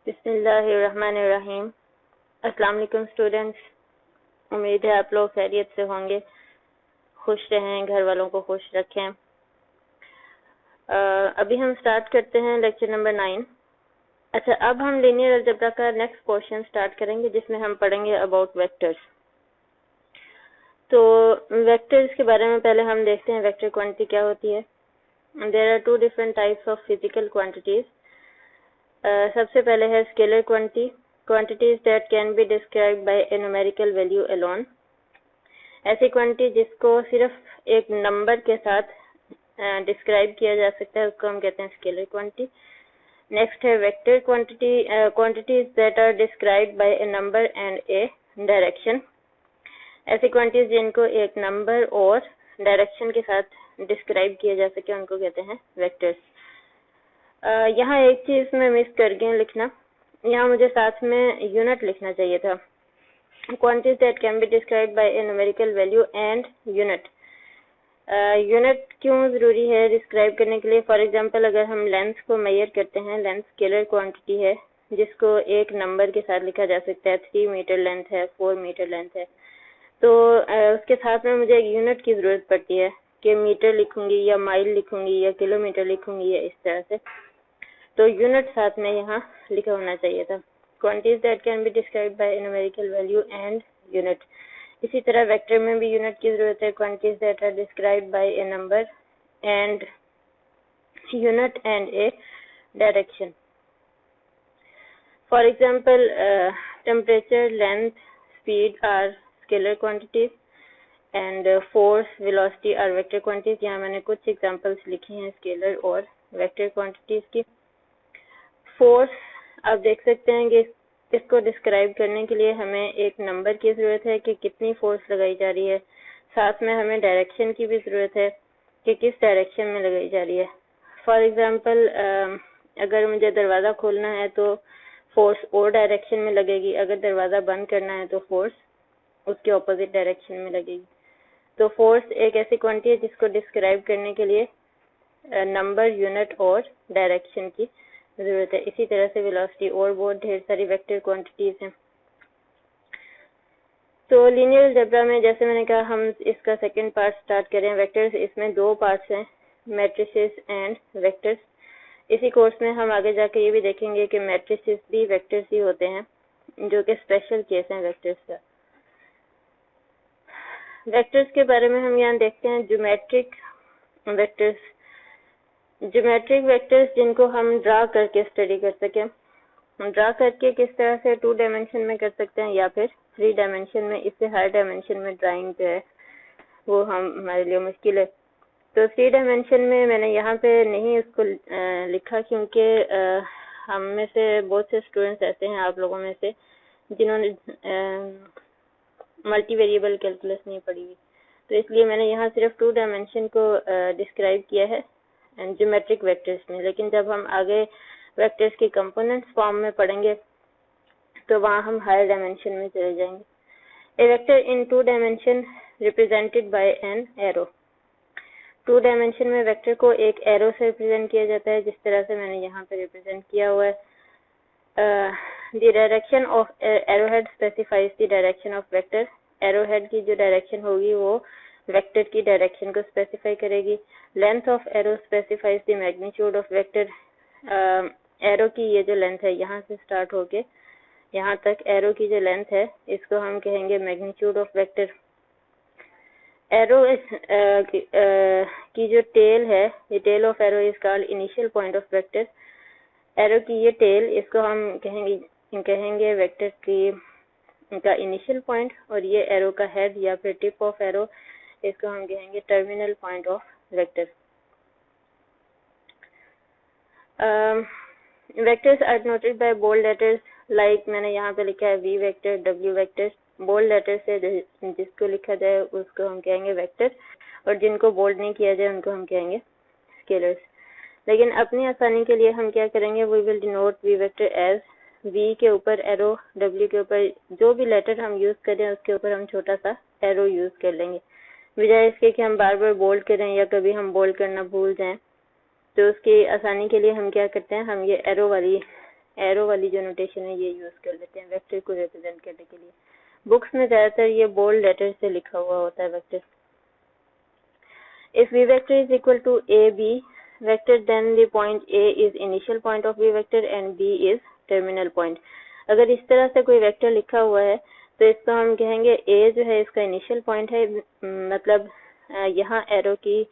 बिस्मिल्लाहिर्रहमानिर्रहीम। अस्सलाम वालेकुम स्टूडेंट्स, उम्मीद है आप लोग खैरियत से होंगे, खुश रहें, घर वालों को खुश रखें। अभी हम स्टार्ट करते हैं लेक्चर नंबर 9। अच्छा, अब हम लीनियर अलजेब्रा का नेक्स्ट पोर्शन स्टार्ट करेंगे जिसमें हम पढ़ेंगे अबाउट वेक्टर्स। तो वेक्टर्स के बारे में पहले हम देखते हैं वेक्टर क्वांटिटी क्या होती है। There are two different types of physical quantities. सबसे पहले है scalar quantity, quantities that can be described by a numerical value alone। ऐसी क्वांटिटी जिसको सिर्फ एक नंबर के साथ डिस्क्राइब किया जा सकता है उसको हम कहते हैं स्केलर क्वांटिटी। नेक्स्ट है vector quantity, quantities that are described by a number and a direction। ऐसी क्वांटिटीज जिनको एक नंबर और डायरेक्शन के साथ डिस्क्राइब किया जा सके उनको कहते हैं वेक्टर्स। यहाँ एक चीज मैं मिस कर गई लिखना, यहाँ मुझे साथ में यूनिट लिखना चाहिए था। Quantities that can be described by A numerical value and unit. Unit क्यों जरूरी है डिस्क्राइब करने के लिए? फॉर एग्जांपल अगर हम लेंथ को मेजर करते हैं, लेंथ स्केलर क्वांटिटी है जिसको एक नंबर के साथ लिखा जा सकता है। 3 मीटर लेंथ है, 4 मीटर लेंथ है, तो उसके साथ में मुझे एक यूनिट की जरूरत पड़ती है कि मीटर लिखूंगी या माइल लिखूंगी या किलोमीटर लिखूंगी या इस तरह से, तो यूनिट साथ में यहाँ लिखा होना चाहिए था। Quantities that can be described by numerical value and unit. इसी तरह वेक्टर में भी यूनिट की जरूरत है। Quantities that are described by a number and unit and a direction. For example temperature, length, speed are scalar quantities and force, velocity are vector quantities. यहाँ मैंने कुछ एग्जांपल्स लिखी हैं स्केलर और वेक्टर क्वांटिटीज की। फोर्स आप देख सकते हैं कि इसको डिस्क्राइब करने के लिए हमें एक नंबर की जरूरत है कि कितनी फोर्स लगाई जा रही है, साथ में हमें डायरेक्शन की भी जरूरत है कि किस डायरेक्शन में लगाई जा रही है। फॉर एग्जांपल अगर मुझे दरवाज़ा खोलना है तो फोर्स और डायरेक्शन में लगेगी, अगर दरवाज़ा बंद करना है तो फोर्स उसके ऑपोजिट डायरेक्शन में लगेगी। तो फोर्स एक ऐसी क्वांटिटी है जिसको डिस्क्राइब करने के लिए नंबर, यूनिट और डायरेक्शन की जरूरत है। इसी तरह से वेलोसिटी और बहुत ढेर सारी वेक्टर क्वांटिटीज हैं। तो लीनियर अलजेब्रा में जैसे मैंने कहा हम इसका सेकंड पार्ट स्टार्ट करें। वेक्टर्स, इसमें 2 पार्ट्स हैं, मैट्रिसेस एंड वेक्टर्स। इसी कोर्स में हम आगे जाके ये भी देखेंगे कि मैट्रिसेस भी वेक्टर्स ही होते हैं, जो कि स्पेशल केस हैं वेक्टर्स का। वेक्टर्स के बारे में हम यहाँ देखते हैं ज्योमेट्रिक वेक्टर्स। ज्योमेट्रिक वेक्टर्स जिनको हम ड्रा करके स्टडी कर सकें। हम ड्रा करके किस तरह से 2 डायमेंशन में कर सकते हैं या फिर 3 डायमेंशन में। इससे हायर डायमेंशन में ड्राइंग जो है वो हमारे लिए मुश्किल है। तो 3 डायमेंशन में मैंने यहाँ पे नहीं उसको लिखा क्योंकि हम में से बहुत से स्टूडेंट्स ऐसे हैं, आप लोगों में से, जिन्होंने मल्टी वेरिएबल कैलकुलस नहीं पढ़ी हुई, तो इसलिए मैंने यहाँ सिर्फ 2 डायमेंशन को डिस्क्राइब किया है ज्योमेट्रिक वेक्टर्स में। लेकिन जब हम आगे वेक्टर्स की कंपोनेंट्स फॉर्म में पढ़ेंगे तो वहाँ हम हायर डायमेंशन में चले जाएंगे। A vector in 2 dimension represented by an arrow. 2 dimension में वेक्टर को एक एरो से रिप्रेजेंट किया जाता है, जिस तरह से मैंने यहाँ पे रिप्रेजेंट किया हुआ है। The direction of arrowhead specifies the direction of vector. Arrowhead की जो डायरेक्शन होगी वो वेक्टर की डायरेक्शन को स्पेसिफाई करेगी। Length of arrow specifies the magnitude of vector. Arrow की ये जो लेंथ है यहाँ से स्टार्ट होके यहाँ तक एरो की जो लेंथ है इसको हम कहेंगे मैग्नीट्यूड ऑफ वेक्टर। एरो की जो टेल है, ये tail of arrow is called initial point of vector. Arrow की ये टेल, इसको हम कहेंगे वेक्टर की का इनिशियल पॉइंट, और ये एरो का हेड या फिर टिप ऑफ एरो, इसको हम कहेंगे terminal point of vector. Vectors are noted by bold letters, like मैंने यहाँ पे लिखा है V vector, W vector. Bold letter से जिसको लिखा जाए उसको हम कहेंगे वेक्टर, और जिनको बोल्ड नहीं किया जाए उनको हम कहेंगे स्केलर्स। लेकिन अपनी आसानी के लिए हम क्या करेंगे, we will denote V vector as V के ऊपर एरो, डब्ल्यू के ऊपर जो भी लेटर हम यूज करें उसके ऊपर हम छोटा सा एरो यूज कर लेंगे, बजाय इसके कि हम बार बार बोल्ड करें या कभी हम बोल्ड करना भूल जाएं। तो उसकी आसानी के लिए हम क्या करते हैं, हम ये एरो वाली एरो वाली जो नोटेशन है ये यूज कर लेते हैं वेक्टर को रिप्रेजेंट करने के लिए। बुक्स में ज्यादातर ये बोल्ड लेटर से लिखा हुआ होता है vector. If v vector is equal to a b vector then the point a is initial point of v vector and b is terminal point। अगर इस तरह से कोई वेक्टर लिखा हुआ है तो इसको हम कहेंगे a जो है इसका इनिशियल पॉइंट है, मतलब यहाँ एरो की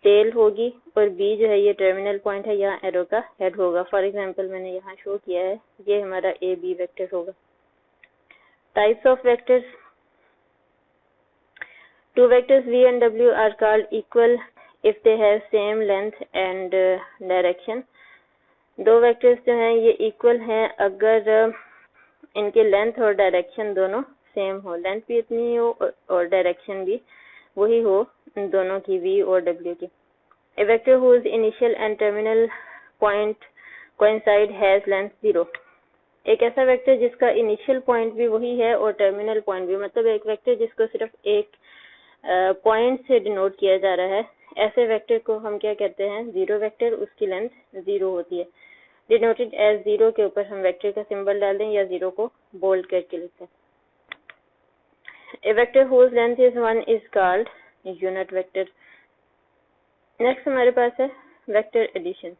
टेल होगी, और b जो है ये टर्मिनल पॉइंट है, यहाँ एरो का हेड होगा। फॉर एग्जांपल मैंने यहाँ शो किया है, ये हमारा a b वेक्टर होगा। Types of vectors, two vectors v and w are called equal if they have same length and direction। दो वेक्टर्स जो हैं ये इक्वल हैं अगर इनके लेंथ और डायरेक्शन दोनों सेम हो, लेंथ भी इतनी हो और डायरेक्शन भी वही हो दोनों की, v और w की। A vector whose initial and terminal point coincide has length 0। एक ऐसा वेक्टर जिसका इनिशियल पॉइंट भी वही है और टर्मिनल पॉइंट भी, मतलब एक वेक्टर जिसको सिर्फ एक पॉइंट से डिनोट किया जा रहा है, ऐसे वेक्टर को हम क्या कहते हैं, जीरो वेक्टर। उसकी लेंथ 0 होती है। डिनोटेड एज 0 के ऊपर हम वेक्टर का सिंबल डाल दें या 0 को बोल्ड करके लिखते हैं। A vector whose length is 1 is called unit vector. Next हमारे पास है वेक्टर एडिशन।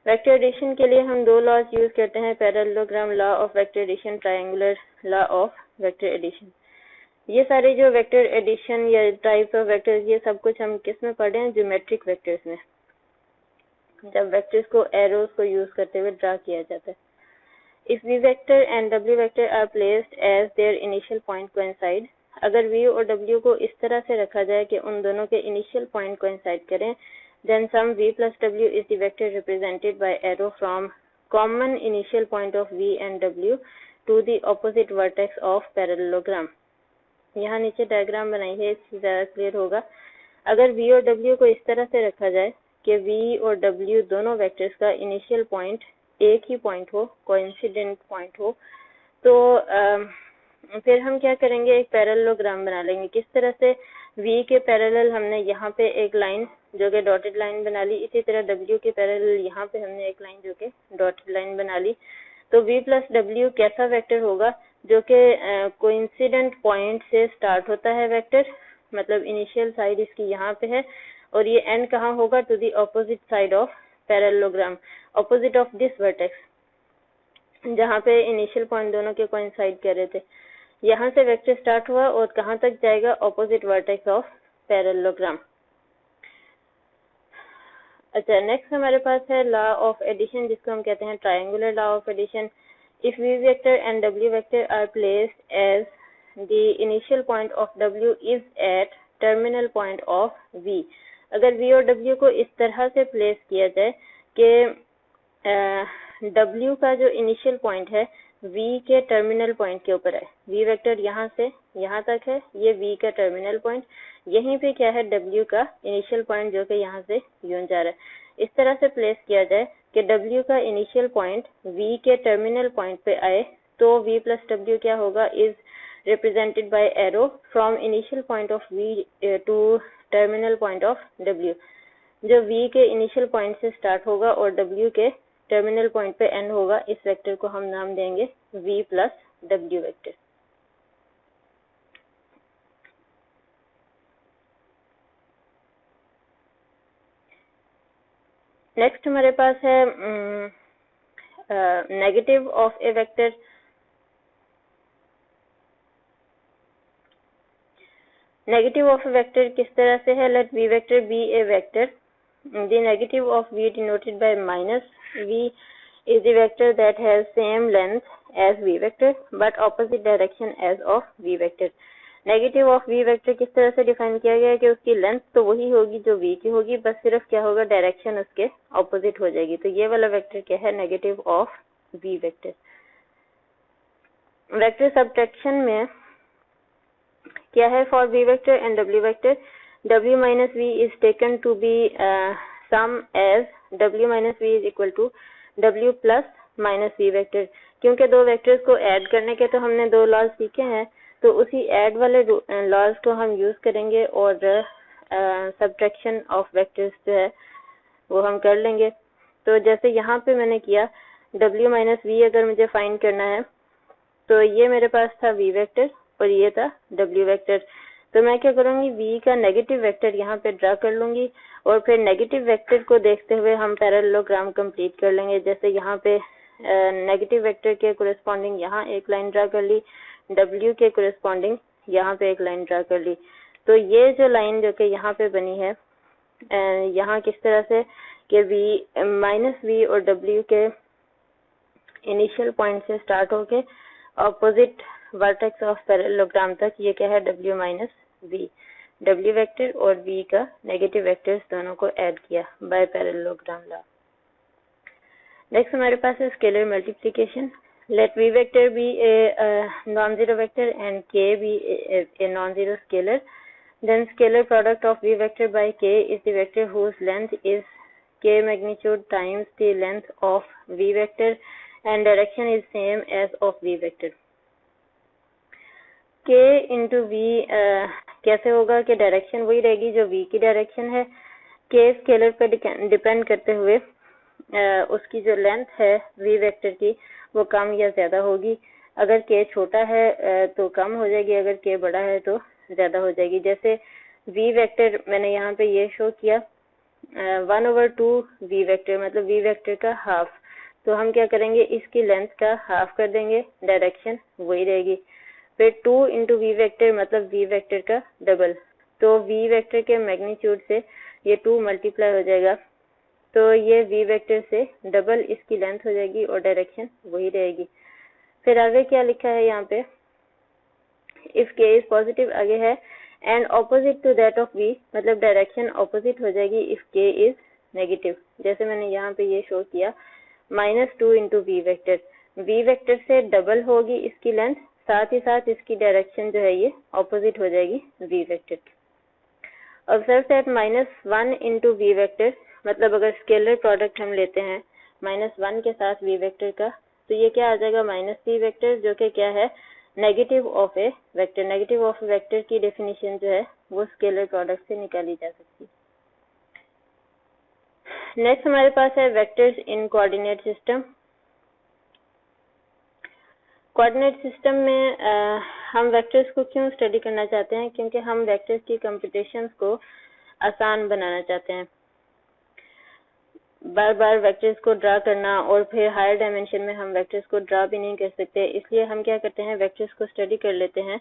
वेक्टर एडिशन के लिए हम दो लॉज यूज करते हैं, parallelogram law of vector addition, triangular law of vector addition. ये सारे जो वेक्टर एडिशन या टाइप्स ऑफ वेक्टर्स, ये सब कुछ हम किस में पढ़े हैं, ज्योमेट्रिक वेक्टर्स में, जब वेक्टर्स को एरोज को यूज करते हुए ड्रा किया जाता है। If v vector and w vector are placed as their initial point coincide, अगर v और w को इस तरह से रखा जाए कि उन दोनों के इनिशियल पॉइंट कोइंसाइड करें, then sum v plus w is the vector represented by arrow from common initial point of v and w to the opposite vertex of parallelogram। यहाँ नीचे डायग्राम बनाई है, इससे ज़्यादा क्लियर होगा। अगर v और w को इस तरह से रखा जाए कि v और w दोनों वेक्टर्स का इनिशियल पॉइंट एक ही पॉइंट हो, कोइंसिडेंट पॉइंट हो, तो फिर हम क्या करेंगे, एक पैरेललोग्राम बना लेंगे। किस तरह से, v के पैरेलल हमने यहाँ पे एक लाइन जो कि डॉटेड लाइन बना ली, इसी तरह w के पैरेलल यहाँ पे हमने एक लाइन जो कि डॉटेड लाइन बना ली। तो v प्लस w कैसा वेक्टर होगा, जो कि कोइंसिडेंट पॉइंट से स्टार्ट होता है वेक्टर, मतलब इनिशियल साइड इसकी यहाँ पे है और ये एंड कहाँ होगा, to the opposite side of parallelogram, opposite of this vertex, जहाँ पे इनिशियल पॉइंट दोनों के कोइंसाइड कर रहे थे। यहाँ से वेक्टर स्टार्ट हुआ और कहाँ तक जाएगा, ऑपोजिट वर्टेक्स ऑफ पैरेललोग्राम। अच्छा, नेक्स्ट हमारे पास है लॉ ऑफ एडिशन, जिसको हम कहते हैं triangular law of addition. If v vector and w vector are placed as the initial point of w is at terminal point of v, अगर v और w को इस तरह से प्लेस किया जाए कि w का जो इनिशियल पॉइंट है v के टर्मिनल पॉइंट के ऊपर है, v वेक्टर यहाँ से यहाँ तक है, ये v का टर्मिनल पॉइंट, यहीं पे क्या है, w का इनिशियल पॉइंट जो कि यहाँ से यूं जा रहा है। इस तरह से प्लेस किया जाए कि w का इनिशियल पॉइंट v के टर्मिनल पॉइंट पे आए, तो v प्लस w क्या होगा, is represented by arrow from initial point of v to terminal point of w। जो v के इनिशियल पॉइंट से स्टार्ट होगा और w के टर्मिनल पॉइंट पे एंड होगा, इस वेक्टर को हम नाम देंगे v plus w vector. Next हमारे पास है negative of a vector. Negative of a vector किस तरह से है, let v vector be a vector, the negative of v denoted by minus v is the vector that has same length as v vector but opposite direction as of v vector। Negative of v vector किस तरह से define किया गया है कि उसकी length तो वही होगी जो v की होगी, बस सिर्फ क्या होगा, डायरेक्शन उसके ऑपोजिट हो जाएगी। तो ये वाला वेक्टर क्या है, negative of v vector. Vector subtraction में क्या है, for v vector and w vector, w minus v is taken to be sum as w minus v is equal to w plus minus v vector. क्योंकि दो vectors को add करने के तो हमने दो लॉज सीखे हैं, तो उसी ऐड वाले लॉज को हम यूज करेंगे और सब्ट्रैक्शन ऑफ वेक्टर्स जो है वो हम कर लेंगे। तो जैसे यहाँ पे मैंने किया, w माइनस वी अगर मुझे फाइंड करना है तो ये मेरे पास था v वेक्टर और ये था w वेक्टर। तो मैं क्या करूँगी, v का नेगेटिव वेक्टर यहाँ पे ड्रा कर लूँगी और फिर नेगेटिव वेक्टर को देखते हुए हम पैरेललोग्राम कंप्लीट कर लेंगे। जैसे यहाँ पे नेगेटिव वेक्टर के कोरिस्पॉन्डिंग यहाँ एक लाइन ड्रा कर ली, w के कोरिस्पॉन्डिंग यहाँ पे एक लाइन ड्रा कर ली। तो ये जो लाइन जो कि यहाँ पे बनी है यहाँ किस तरह से कि v माइनस वी और w के इनिशियल पॉइंट से स्टार्ट होके ऑपोजिट वर्टेक्स ऑफ पैरेललोग्राम तक, ये क्या है w minus V, w vector और v का नेगेटिव वेक्टर्स दोनों को ऐड किया बाय पैरेललोग्राम लॉ। नेक्स्ट हमारे पास है scalar multiplication. Let v vector be a non zero vector and k be a non-zero scalar, then scalar product of v vector by k is the vector whose length is k magnitude times the length of v vector and direction is same as of v vector। k into v कैसे होगा कि direction वही रहेगी जो v की direction है। k scalar पर depend करते हुए उसकी जो लेंथ है v वेक्टर की वो कम या ज्यादा होगी। अगर k छोटा है तो कम हो जाएगी, अगर k बड़ा है तो ज्यादा हो जाएगी। जैसे v वेक्टर मैंने यहाँ पे ये शो किया 1/2 v वेक्टर मतलब v वेक्टर का हाफ, तो हम क्या करेंगे इसकी लेंथ का हाफ कर देंगे, डायरेक्शन वही रहेगी। फिर 2 into v वेक्टर मतलब v वेक्टर का डबल, तो v वेक्टर के मैग्नीट्यूड से ये 2 मल्टीप्लाई हो जाएगा, तो ये v वेक्टर से डबल इसकी लेंथ हो जाएगी और डायरेक्शन वही रहेगी। फिर आगे क्या लिखा है यहाँ पे, इफ k इज पॉजिटिव आगे है and opposite to that of v मतलब डायरेक्शन ऑपोजिट हो जाएगी इफ k इज नेगेटिव। जैसे मैंने यहाँ पे ये शो किया -2 into v vector, v vector से डबल होगी इसकी लेंथ, साथ ही साथ इसकी डायरेक्शन जो है ये ऑपोजिट हो जाएगी v वेक्टर की। Observe that -1 into v vector मतलब अगर स्केलर प्रोडक्ट हम लेते हैं -1 के साथ v वेक्टर का, तो ये क्या आ जाएगा -v वेक्टर, जो कि क्या है negative of a vector. Negative of vector की डेफिनेशन जो है वो स्केलर प्रोडक्ट से निकाली जा सकती है। नेक्स्ट हमारे पास है vectors in coordinate system. Coordinate system में हम वेक्टर्स को क्यों स्टडी करना चाहते हैं, क्योंकि हम वेक्टर्स की कंप्यूटेशंस को आसान बनाना चाहते हैं। बार बार वेक्टर्स को ड्रा करना और फिर हायर डायमेंशन में हम वेक्टर्स को ड्रा भी नहीं कर सकते, इसलिए हम क्या करते हैं वेक्टर्स को स्टडी कर लेते हैं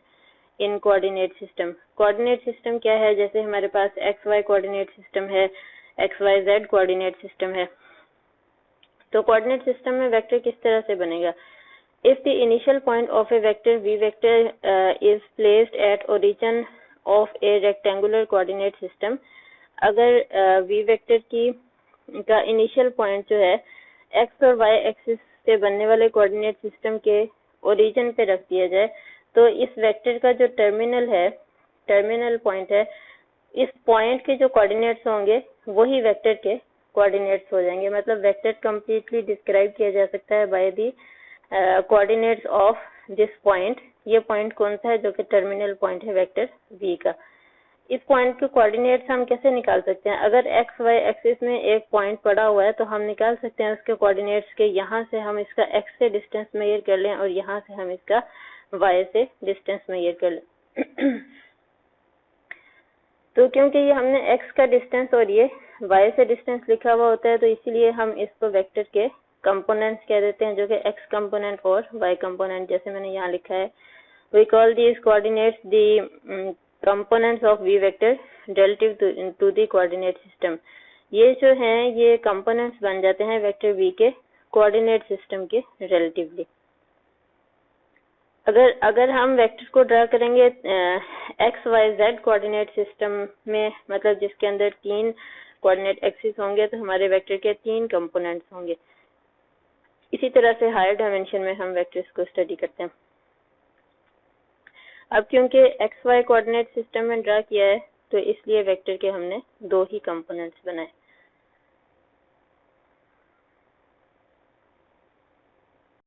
इन कोऑर्डिनेट सिस्टम। कोऑर्डिनेट सिस्टम क्या है, जैसे हमारे पास एक्स वाई कोऑर्डिनेट सिस्टम है, X Y Z coordinate system है। तो कोऑर्डिनेट सिस्टम में वेक्टर किस तरह से बनेगा, if the initial point of a vector V vector is placed at origin of a rectangular coordinate system, अगर वी वेक्टर की का इनिशियल पॉइंट जो है एक्स और वाई एक्सिस से बनने वाले कोऑर्डिनेट सिस्टम के ओरिजिन पे रख दिया जाए, तो इस वेक्टर का जो टर्मिनल पॉइंट है, इस पॉइंट के जो कोऑर्डिनेट्स होंगे वही वेक्टर के कोऑर्डिनेट्स हो जाएंगे। मतलब वेक्टर कंप्लीटली डिस्क्राइब किया जा सकता है by the coordinates of this point. ये पॉइंट कौन सा है, जो कि टर्मिनल पॉइंट है वेक्टर v का। इस पॉइंट के कोऑर्डिनेट्स हम कैसे निकाल सकते हैं, अगर एक्स वाई एक्सिस में एक पॉइंट पड़ा हुआ है तो हम निकाल सकते हैं उसके कोऑर्डिनेट्स के, यहाँ से हम इसका एक्स से डिस्टेंस मेजर कर लें और यहाँ से हम इसका वाई से डिस्टेंस मेजर कर लें। तो क्योंकि ये हमने एक्स का डिस्टेंस और ये वाई से डिस्टेंस लिखा हुआ होता है, तो इसीलिए हम इसको वेक्टर के कंपोनेंट्स कह देते हैं, जो कि एक्स कंपोनेंट और वाई कंपोनेंट। जैसे मैंने यहाँ लिखा है, we call these coordinates the components of v vector relative to the coordinate system। ये जो हैं ये components बन जाते हैं वेक्टर v के कोऑर्डिनेट सिस्टम के रिलेटिवली। अगर हम वेक्टर को ड्रा करेंगे X Y Z coordinate system में, मतलब जिसके अंदर 3 कोऑर्डिनेट एक्सिस होंगे, तो हमारे वेक्टर के 3 कंपोनेंट्स होंगे। इसी तरह से हायर डायमेंशन में हम वेक्टर्स को स्टडी करते हैं। अब क्योंकि एक्स वाई कोऑर्डिनेट सिस्टम में ड्रा किया है, तो इसलिए वेक्टर के हमने 2 ही कंपोनेंट्स बनाए।